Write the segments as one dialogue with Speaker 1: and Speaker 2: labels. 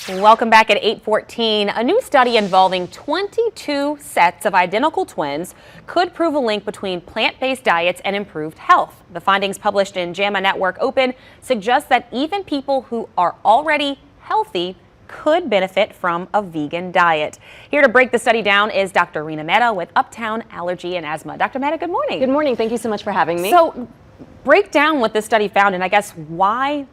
Speaker 1: Welcome back at 8:14. A new study involving 22 sets of identical twins could prove a link between plant-based diets and improved health. The findings published in JAMA Network Open suggest that even people who are already healthy could benefit from a vegan diet. Here to break the study down is Dr. Reena Mehta with Uptown Allergy and Asthma. Dr. Mehta, good morning.
Speaker 2: Good morning. Thank you so much for having me.
Speaker 1: So break down what this study found and I guess why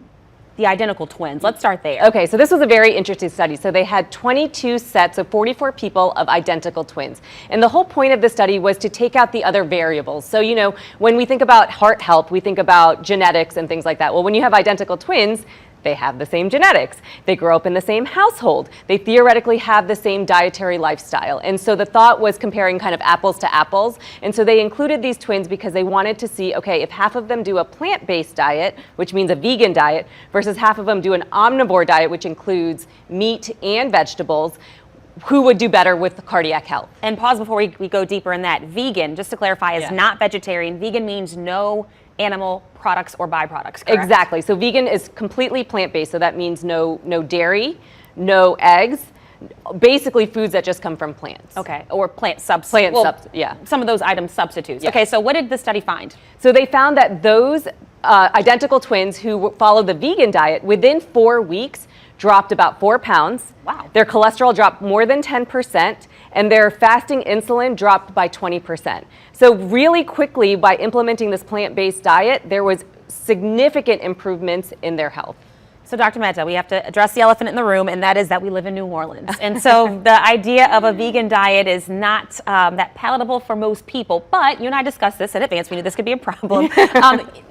Speaker 1: the identical twins. Let's start there.
Speaker 2: Okay, so this was a very interesting study. So they had 22 sets of 44 people of identical twins. And the whole point of the study was to take out the other variables. So, you know, when we think about heart health, we think about genetics and things like that. Well, when you have identical twins, they have the same genetics. They grow up in the same household. They theoretically have the same dietary lifestyle. And so the thought was comparing kind of apples to apples. And so they included these twins because they wanted to see, okay, if half of them do a plant-based diet, which means a vegan diet, versus half of them do an omnivore diet, which includes meat and vegetables, who would do better with cardiac health.
Speaker 1: And pause before we go deeper in that. Vegan, just to clarify, is not vegetarian. Vegan means no animal products or byproducts, correct?
Speaker 2: Exactly. So vegan is completely plant-based. So that means no dairy, no eggs, basically foods that just come from plants.
Speaker 1: Okay, or plant substitutes.
Speaker 2: Yeah.
Speaker 1: Some of those items substitutes.
Speaker 2: Yes.
Speaker 1: Okay, so what did the study find?
Speaker 2: So they found that those identical twins who followed the vegan diet within 4 weeks dropped about 4 pounds.
Speaker 1: Wow.
Speaker 2: Their cholesterol dropped more than 10%, and their fasting insulin dropped by 20%. So really quickly, by implementing this plant-based diet, there was significant improvements in their health.
Speaker 1: So Dr. Mehta, we have to address the elephant in the room, and that is that we live in New Orleans. And so the idea of a vegan diet is not that palatable for most people, but you and I discussed this in advance. We knew this could be a problem.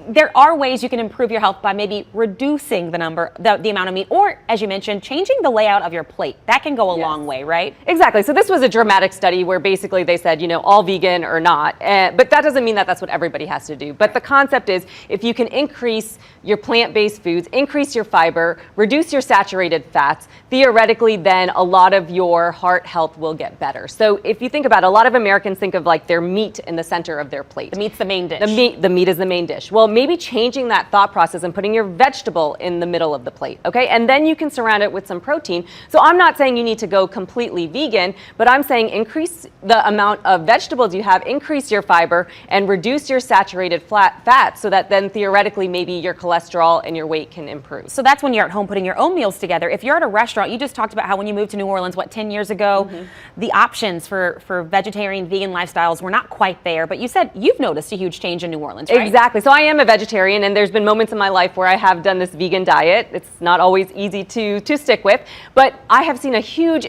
Speaker 1: There are ways you can improve your health by maybe reducing the amount of meat, or as you mentioned, changing the layout of your plate. That can go a long way, right?
Speaker 2: Exactly. So this was a dramatic study where basically they said, you know, all vegan or not. But that doesn't mean that that's what everybody has to do. But the concept is if you can increase your plant-based foods, increase your fiber, reduce your saturated fats, theoretically then a lot of your heart health will get better. So if you think about it, a lot of Americans think of like their meat in the center of their plate.
Speaker 1: The meat's the main dish.
Speaker 2: The meat is the main dish. Well, maybe changing that thought process and putting your vegetable in the middle of the plate, okay? And then you can surround it with some protein. So I'm not saying you need to go completely vegan, but I'm saying increase the amount of vegetables you have, increase your fiber, and reduce your saturated fat so that then theoretically maybe your cholesterol and your weight can improve.
Speaker 1: So that's when you're at home putting your own meals together. If you're at a restaurant, you just talked about how when you moved to New Orleans, what, 10 years ago, the options for vegetarian, vegan lifestyles were not quite there, but you said you've noticed a huge change in New Orleans, right?
Speaker 2: Exactly. So I am a vegetarian, and there's been moments in my life where I have done this vegan diet. It's not always easy to stick with, but I have seen a huge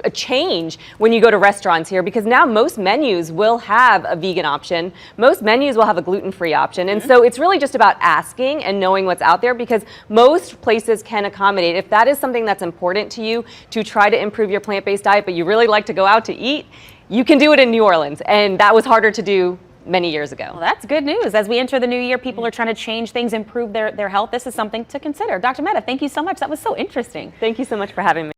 Speaker 2: a change when you go to restaurants here, because now most menus will have a vegan option. Most menus will have a gluten-free option. And so it's really just about asking and knowing what's out there, because most places can accommodate. If that is something that's important to you to try to improve your plant-based diet, but you really like to go out to eat, you can do it in New Orleans. And that was harder to do many years ago.
Speaker 1: Well, that's good news. As we enter the new year, people are trying to change things, improve their health. This is something to consider. Dr. Mehta, thank you so much. That was so interesting.
Speaker 2: Thank you so much for having me.